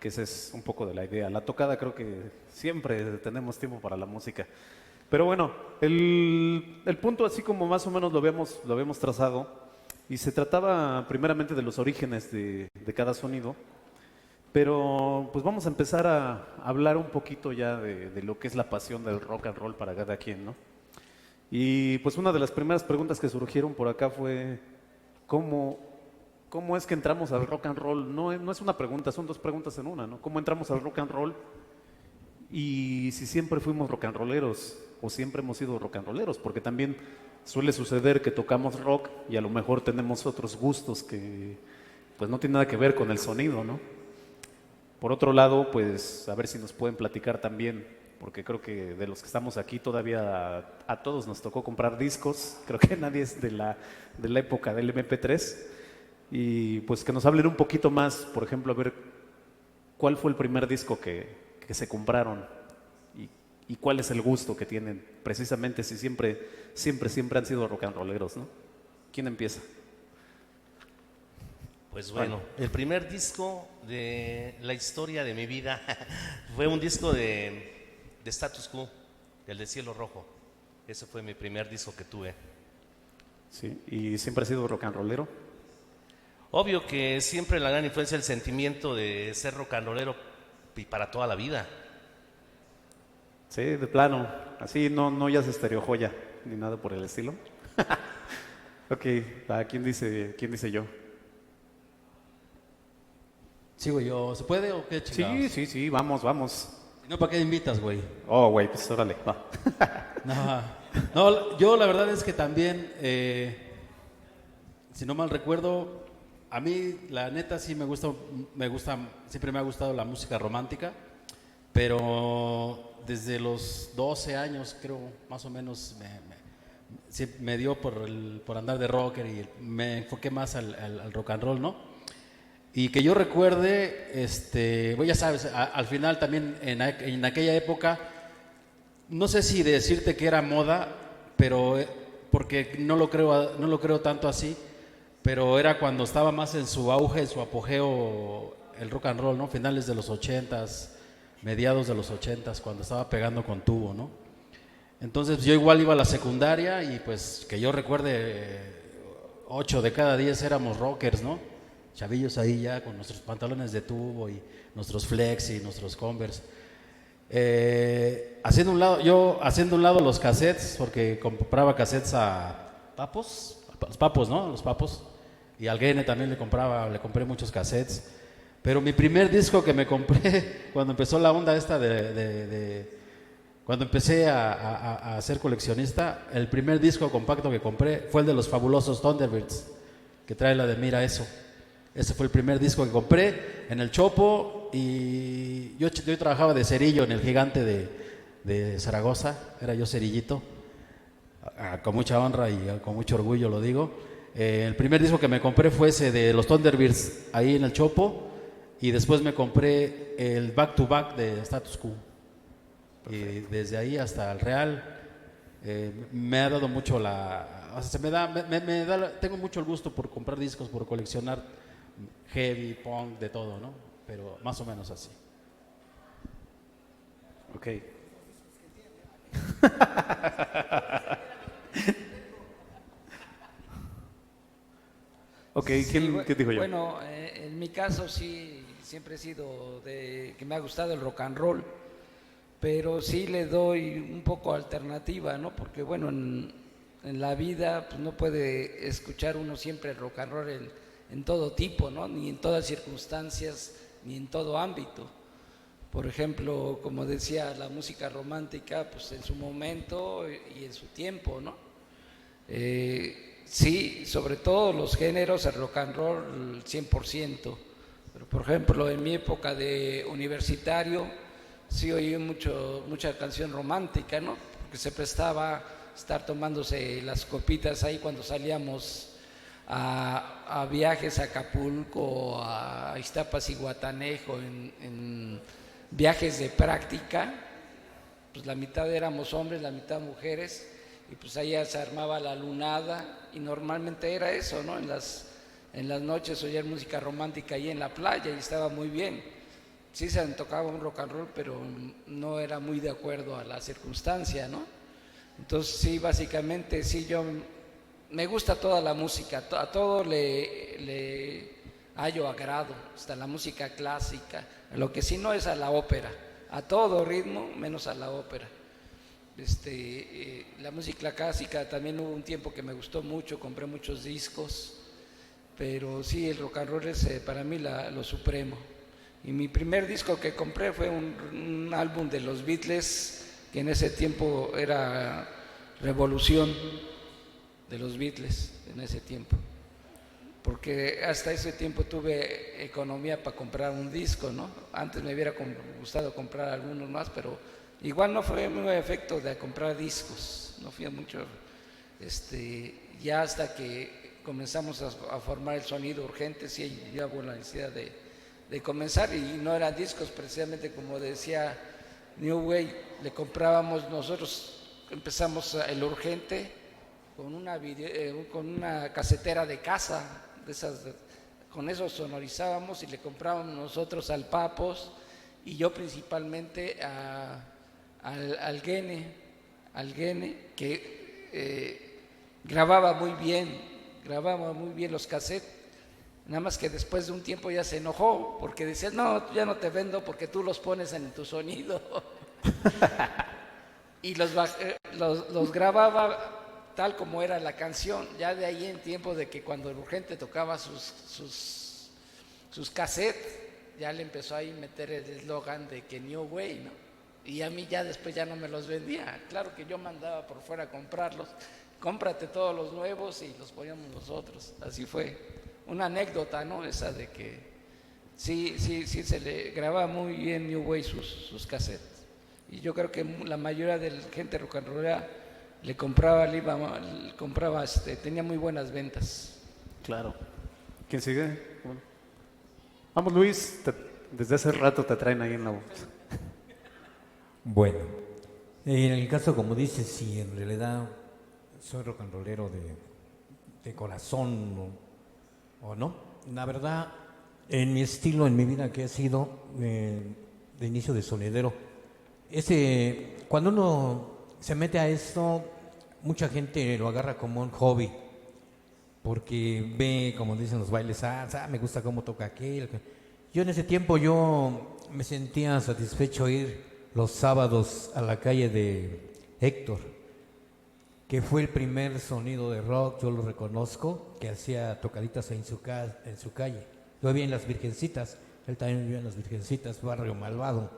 que esa es un poco de la idea. La tocada creo que siempre tenemos tiempo para la música. Pero bueno, el punto así como más o menos lo habíamos trazado, y se trataba primeramente de los orígenes de cada sonido, pero pues vamos a empezar a hablar un poquito ya de lo que es la pasión del rock and roll para cada quien, ¿no? Y pues una de las primeras preguntas que surgieron por acá fue, ¿cómo, cómo es que entramos al rock and roll? No, no es una pregunta, son dos preguntas en una, ¿no? ¿Cómo entramos al rock and roll? Y si siempre fuimos rock and rolleros o siempre hemos sido rock and rolleros, porque también suele suceder que tocamos rock y a lo mejor tenemos otros gustos que pues no tienen nada que ver con el sonido, ¿no? Por otro lado, pues a ver si nos pueden platicar también, porque creo que de los que estamos aquí todavía a todos nos tocó comprar discos, creo que nadie es de la época del MP3, y pues que nos hablen un poquito más, por ejemplo, a ver cuál fue el primer disco que se compraron y, y cuál es el gusto que tienen, precisamente si siempre han sido rock and rolleros, ¿no? ¿Quién empieza? Pues Juan. bueno, el primer disco de la historia de mi vida fue un disco de Status Quo, el de Cielo Rojo. Ese fue mi primer disco que tuve. Sí, y siempre ha sido rock and rollero. Obvio que siempre la gran influencia del sentimiento de ser rock and rollero y para toda la vida. Sí, de plano, así no ya se estereo joya ni nada por el estilo. Ok, quién dice yo? Sigo yo. ¿Se puede o qué Sí, chingados? sí, sí, vamos, vamos. Si no, ¿para qué invitas, güey? Oh, güey, pues órale, va. No, no, yo la verdad es que también, si no mal recuerdo, a mí la neta sí siempre me ha gustado la música romántica, pero desde los 12 años creo, más o menos, sí, me dio por andar de rocker y me enfoqué más al rock and roll, ¿no? Y que yo recuerde, pues ya sabes, al final también en aquella época, no sé si decirte que era moda, pero porque no lo creo tanto así, pero era cuando estaba más en su auge, en su apogeo el rock and roll, ¿no? Finales de los ochentas, mediados de los ochentas, cuando estaba pegando con tubo, ¿no? Entonces yo igual iba a la secundaria y pues que yo recuerde, 8 de cada 10 éramos rockers, ¿no? Chavillos ahí ya con nuestros pantalones de tubo y nuestros flex y nuestros Converse. Haciendo un lado los cassettes, porque compraba cassettes a los papos, ¿no? Los papos. Y al Gene también le compré muchos cassettes. Pero mi primer disco que me compré cuando empezó la onda esta cuando empecé a ser coleccionista, el primer disco compacto que compré fue el de los fabulosos Thunderbirds, que trae la de Mira Eso. Ese fue el primer disco que compré en el Chopo y yo trabajaba de cerillo en el Gigante de Zaragoza, era yo cerillito, con mucha honra y con mucho orgullo lo digo. El primer disco que me compré fue ese de los Thunderbirds ahí en el Chopo y después me compré el Back to Back de Status Quo. Y desde ahí hasta el Real me ha dado mucho o sea, tengo mucho el gusto por comprar discos, por coleccionar heavy, punk, de todo, ¿no? Pero más o menos así. Ok. Ok, Sí, ¿quién dijo yo? bueno, en mi caso sí, siempre he sido que me ha gustado el rock and roll, pero sí le doy un poco alternativa, ¿no? Porque bueno, en la vida pues, no puede escuchar uno siempre el rock and roll en todo tipo, ¿no? Ni en todas circunstancias, ni en todo ámbito. Por ejemplo, como decía, la música romántica, pues en su momento y en su tiempo, ¿no? Sí, sobre todo los géneros, el rock and roll, el 100%. Pero por ejemplo, en mi época de universitario, sí oí mucha canción romántica, ¿no? Porque se prestaba estar tomándose las copitas ahí cuando salíamos a viajes a Acapulco, a Iztapas y Guatanejo, en viajes de práctica, pues la mitad éramos hombres, la mitad mujeres, y pues allá se armaba la lunada, y normalmente era eso, ¿no? En las noches oír música romántica ahí en la playa, y estaba muy bien. sí se tocaba un rock and roll, pero no era muy de acuerdo a la circunstancia, ¿no? Entonces sí, básicamente sí, yo me gusta toda la música, a todo le hallo agrado, hasta la música clásica, lo que sí no es a la ópera, a todo ritmo menos a la ópera. La música clásica también hubo un tiempo que me gustó mucho, compré muchos discos, pero sí, el rock and roll es para mí lo supremo. Y mi primer disco que compré fue un álbum de los Beatles, que en ese tiempo era revolución de los Beatles, en ese tiempo. Porque hasta ese tiempo tuve economía para comprar un disco, ¿no? Antes me hubiera gustado comprar algunos más, pero igual no fue muy efecto de comprar discos, no fui mucho. Ya hasta que comenzamos a formar el sonido urgente, sí, ya hubo la necesidad de comenzar, y no eran discos, precisamente como decía New Way, le comprábamos nosotros, empezamos el urgente con una casetera de casa, de esas, con eso sonorizábamos y le comprábamos nosotros al Papos y yo principalmente al Gene, que grababa muy bien los cassettes. Nada más que después de un tiempo ya se enojó porque decía, no, ya no te vendo porque tú los pones en tu sonido. Y los grababa tal como era la canción. Ya de ahí en tiempo de que cuando el urgente tocaba sus cassettes, ya le empezó ahí a meter el eslogan de que New Way, ¿no? Y a mí ya después ya no me los vendía. Claro que yo mandaba por fuera a comprarlos. Cómprate todos los nuevos y los poníamos nosotros. Así fue. Una anécdota, ¿no? Esa de que sí se le grababa muy bien New Way sus cassettes. Y yo creo que la mayoría de la gente rock and rollera le compraba, tenía muy buenas ventas. Claro. ¿Quién sigue? Bueno. Vamos, Luis, desde hace rato te traen ahí en la voz. Bueno, en el caso, como dices, sí, en realidad soy rock and rollero de corazón o no. La verdad, en mi estilo, en mi vida que ha sido de inicio de sonidero, cuando uno se mete a esto, mucha gente lo agarra como un hobby, porque ve, como dicen los bailes, me gusta cómo toca aquel. Yo en ese tiempo yo me sentía satisfecho ir los sábados a la calle de Héctor, que fue el primer sonido de rock, yo lo reconozco, que hacía tocaditas en su calle. Yo vivía en Las Virgencitas, él también vivía en Las Virgencitas, barrio malvado.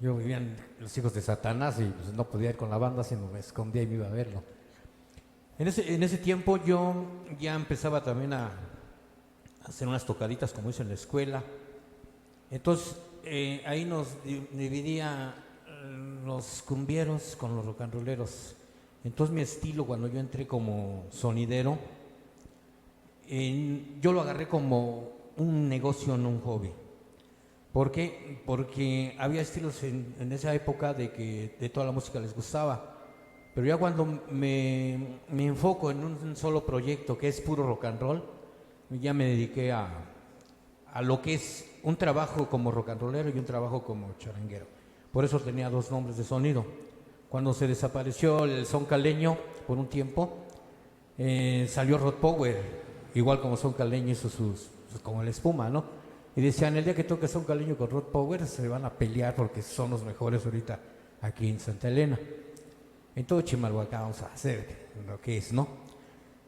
Yo vivía en Los Hijos de Satanás y pues, no podía ir con la banda, sino me escondía y me iba a verlo. En ese tiempo yo ya empezaba también a hacer unas tocaditas como hice en la escuela. Entonces ahí nos dividía los cumbieros con los rock and rolleros. Entonces mi estilo, cuando yo entré como sonidero, yo lo agarré como un negocio, no un hobby. ¿Por qué? Porque había estilos en esa época de toda la música les gustaba. Pero ya cuando me enfoco en un solo proyecto que es puro rock and roll, ya me dediqué a lo que es un trabajo como rock and rollero y un trabajo como charanguero. Por eso tenía dos nombres de sonido. Cuando se desapareció el son caleño por un tiempo, salió Rod Power, igual como son caleño hizo como la espuma, ¿no? Y decían, el día que toque son caleño con Rod Power se van a pelear porque son los mejores ahorita aquí en Santa Elena. En todo Chimalhuacán vamos a hacer lo que es, ¿no?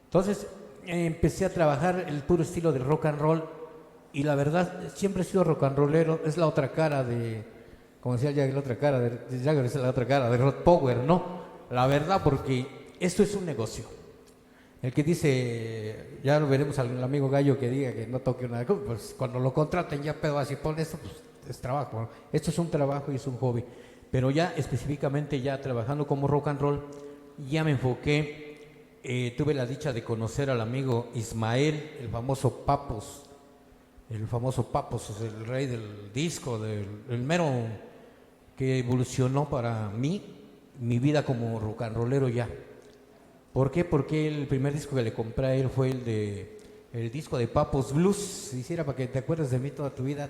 Entonces empecé a trabajar el puro estilo de rock and roll y la verdad siempre he sido rock and rollero, es la otra cara como decía Jagger, la otra cara de Jagger es la otra cara de Rod Power, ¿no? La verdad, porque esto es un negocio. El que dice, ya lo veremos al amigo Gallo que diga que no toque una cosa, pues cuando lo contraten ya pedo así, pon esto, pues es trabajo, ¿no? Esto es un trabajo y es un hobby. Pero ya específicamente ya trabajando como rock and roll, ya me enfoqué, tuve la dicha de conocer al amigo Ismael, el famoso Papos, el rey del disco, el mero que evolucionó para mí, mi vida como rock and rollero ya. ¿Por qué? Porque el primer disco que le compré a él fue el disco de Papos Blues, si hiciera para que te acuerdes de mí toda tu vida,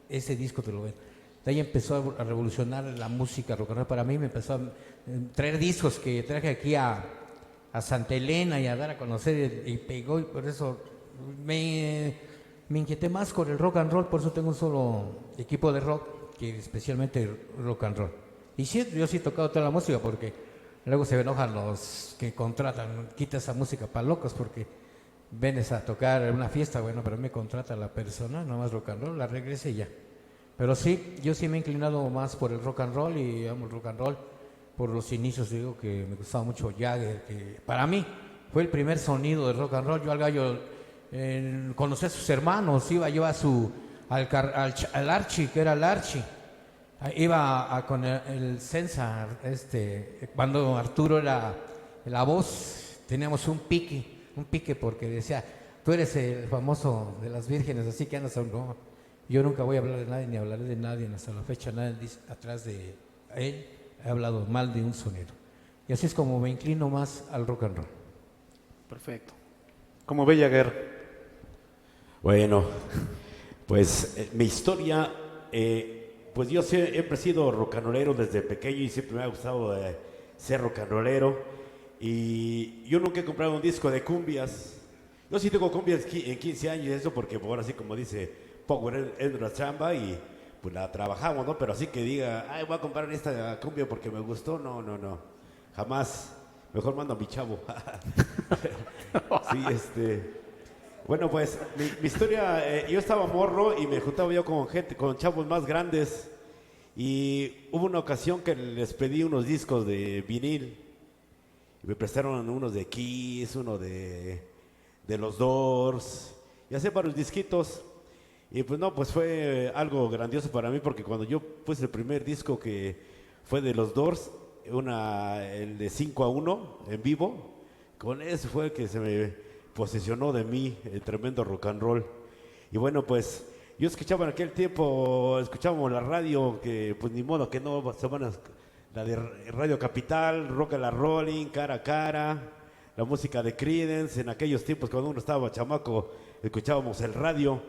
ese disco te lo ven. De ahí empezó a revolucionar la música rock and roll. Para mí me empezó a traer discos que traje aquí a Santa Elena y a dar a conocer y pegó, y por eso me inquieté más con el rock and roll. Por eso tengo un solo equipo de rock, que especialmente rock and roll. Y sí, yo sí he tocado toda la música, porque luego se enojan los que contratan, quita esa música para locos, porque vienes a tocar en una fiesta, bueno, pero me contrata la persona, no más rock and roll, la regrese y ya. Pero sí, yo sí me he inclinado más por el rock and roll, y amo el rock and roll. Por los inicios digo que me gustaba mucho Jagger, que para mí fue el primer sonido de rock and roll. Yo al Gallo conocí a sus hermanos, iba yo al Archie, que era el Archie. Iba con el Censar, cuando Arturo era la voz, teníamos un pique porque decía, tú eres el famoso de las vírgenes, así que andas a un no. Yo nunca voy a hablar de nadie, ni hablaré de nadie, hasta la fecha nadie dice atrás de él he hablado mal de un sonero. Y así es como me inclino más al rock and roll. Perfecto. ¿Cómo ve Jagger? Bueno, pues mi historia, pues yo siempre he sido rock and rollero desde pequeño, y siempre me ha gustado ser rock and rollero. Y yo nunca he comprado un disco de cumbias. Yo sí tengo cumbias en 15 años, eso porque ahora sí, como dice Power, es una chamba y pues la trabajamos, ¿no? Pero así que diga, ay, voy a comprar esta cumbia porque me gustó, no, jamás. Mejor mando a mi chavo. Sí, bueno, pues mi historia, yo estaba morro y me juntaba yo con chavos más grandes, y hubo una ocasión que les pedí unos discos de vinil. Me prestaron unos de Kiss, uno de los Doors, y hacía varios disquitos. Y pues no, pues fue algo grandioso para mí, porque cuando yo puse el primer disco, que fue de los Doors, el de 5-1 en vivo, con ese fue el que se me posesionó de mí, el tremendo rock and roll. Y bueno, pues yo escuchaba en aquel tiempo, escuchábamos la radio, que pues ni modo que no, la de Radio Capital, Rock and la Rolling, Cara a Cara, la música de Creedence. En aquellos tiempos, cuando uno estaba chamaco, escuchábamos el radio.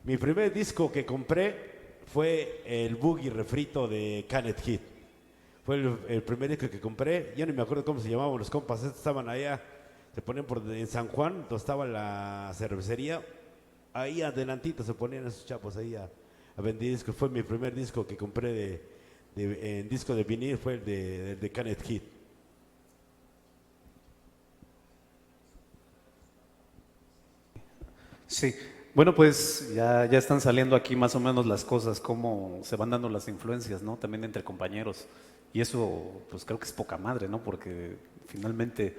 Mi primer disco que compré fue el Boogie refrito de Canet Heat. Fue el primer disco que compré. Yo ni me acuerdo cómo se llamaban los compas. Estaban allá, se ponían en San Juan, donde estaba la cervecería. Ahí adelantito se ponían esos chapos ahí a vender discos. Fue mi primer disco que compré en disco de vinil, fue el de Canet Heat. Sí. Bueno, pues ya están saliendo aquí más o menos las cosas, cómo se van dando las influencias, ¿no? También entre compañeros. Y eso, pues creo que es poca madre, ¿no? Porque finalmente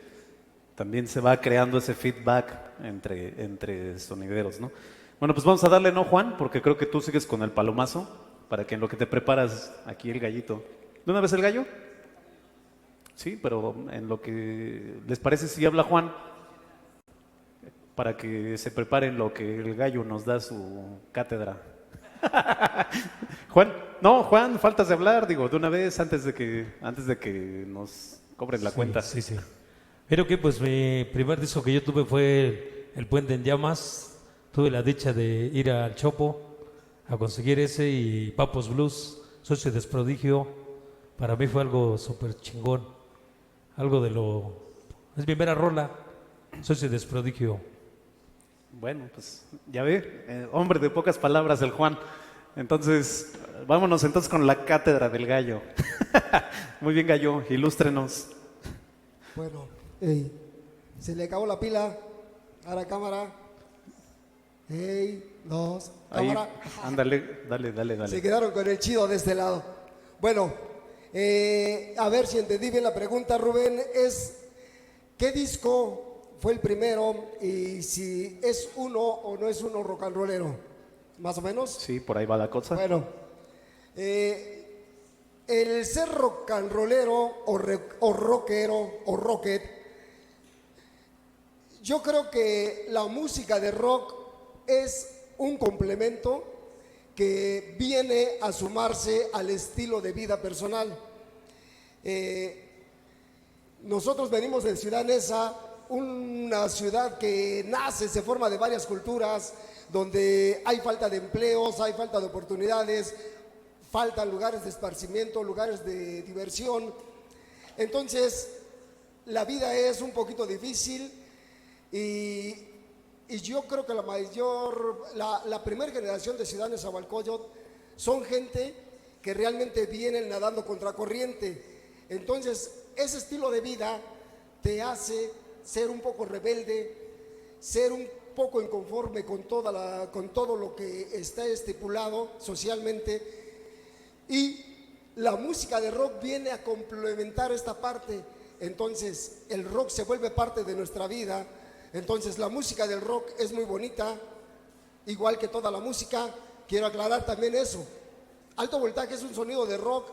también se va creando ese feedback entre sonideros, ¿no? Bueno, pues vamos a darle, ¿no, Juan? Porque creo que tú sigues con el palomazo, para que en lo que te preparas aquí el gallito. ¿De una vez el gallo? Sí, pero en lo que les parece si habla Juan, para que se preparen lo que el gallo nos da su cátedra. Juan, faltas de hablar, digo, de una vez antes de que nos cobren la cuenta. Sí. Pero que pues mi primer disco que yo tuve fue El Puente en Llamas. Tuve la dicha de ir al Chopo a conseguir ese, y Papos Blues, Socio Desprodigio. Para mí fue algo súper chingón. Es mi primera rola, Socio Desprodigio. Bueno, pues ya ve, hombre de pocas palabras el Juan. Entonces, vámonos entonces con la cátedra del gallo. Muy bien, gallo, ilústrenos. Bueno, se le acabó la pila. Ahora cámara. 2, cámara. Ahí, ándale, dale. Se quedaron con el chido de este lado. Bueno, a ver si entendí bien la pregunta, Rubén. ¿Qué disco fue el primero, y si es uno o no es uno rock and rollero? ¿Más o menos? Sí, por ahí va la cosa. Bueno, el ser rock and rollero o rockero o rocket, yo creo que la música de rock es un complemento que viene a sumarse al estilo de vida personal. Nosotros venimos de Ciudad Neza una ciudad que nace, se forma de varias culturas, donde hay falta de empleos, hay falta de oportunidades, faltan lugares de esparcimiento, lugares de diversión. Entonces, la vida es un poquito difícil y yo creo que la primera generación de ciudadanos de Nezahualcóyotl son gente que realmente vienen nadando contracorriente. Entonces, ese estilo de vida te hace ser un poco rebelde, ser un poco inconforme con todo lo que está estipulado socialmente. Y la música de rock viene a complementar esta parte. Entonces, el rock se vuelve parte de nuestra vida. Entonces, la música del rock es muy bonita, igual que toda la música. Quiero aclarar también eso. Alto voltaje es un sonido de rock,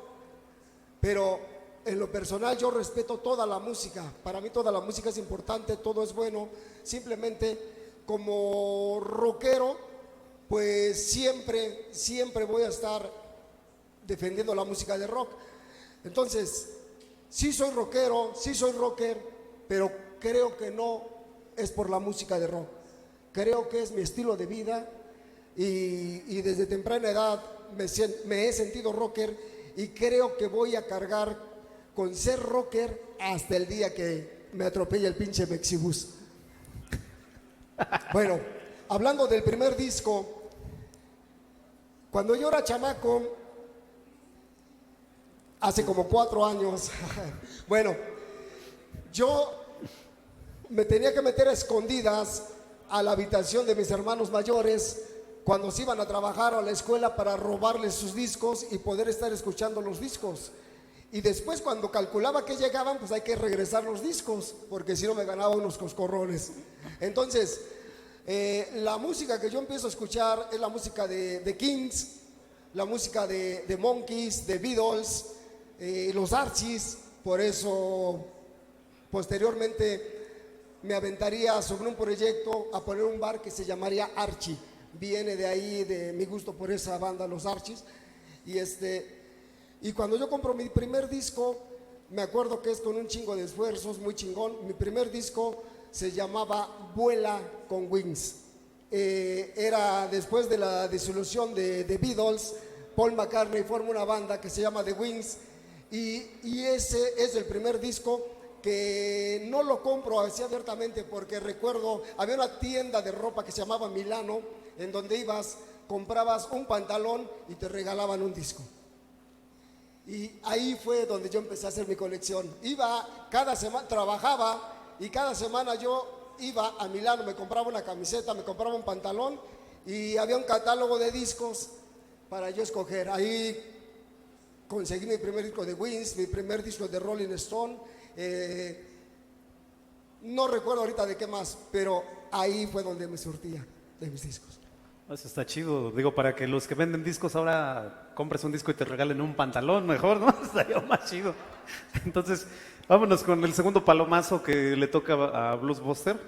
pero en lo personal yo respeto toda la música. Para mí toda la música es importante, todo es bueno. Simplemente como rockero, pues siempre voy a estar defendiendo la música de rock. Entonces, sí soy rockero, sí soy rocker, pero creo que no es por la música de rock. Creo que es mi estilo de vida y desde temprana edad me he sentido rocker y creo que voy a cargar con ser rocker hasta el día que me atropelle el pinche Mexibus. Bueno, hablando del primer disco, cuando yo era chamaco, hace como 4 años, bueno, yo me tenía que meter a escondidas a la habitación de mis hermanos mayores cuando se iban a trabajar a la escuela para robarles sus discos y poder estar escuchando los discos. Y después cuando calculaba que llegaban, pues hay que regresar los discos, porque si no me ganaba unos coscorrones. Entonces, la música que yo empiezo a escuchar es la música de Kings, la música de Monkees, de Beatles, los Archies. Por eso, posteriormente, me aventaría sobre un proyecto a poner un bar que se llamaría Archie. Viene de ahí, de mi gusto por esa banda, los Archies. Y cuando yo compro mi primer disco, me acuerdo que es con un chingo de esfuerzos, muy chingón. Mi primer disco se llamaba Vuela con Wings. Era después de la disolución de Beatles, Paul McCartney forma una banda que se llama The Wings. Y ese es el primer disco que no lo compro así abiertamente, porque recuerdo, había una tienda de ropa que se llamaba Milano, en donde ibas, comprabas un pantalón y te regalaban un disco. Y ahí fue donde yo empecé a hacer mi colección. Iba cada semana, trabajaba y cada semana yo iba a Milano, me compraba una camiseta, me compraba un pantalón y había un catálogo de discos para yo escoger. Ahí conseguí mi primer disco de Wings, mi primer disco de Rolling Stone. No recuerdo ahorita de qué más, pero ahí fue donde me surtía de mis discos. Eso está chido. Digo, para que los que venden discos ahora compres un disco y te regalen un pantalón mejor, ¿no? Estaría más chido. Entonces, vámonos con el segundo palomazo que le toca a Blues Buster.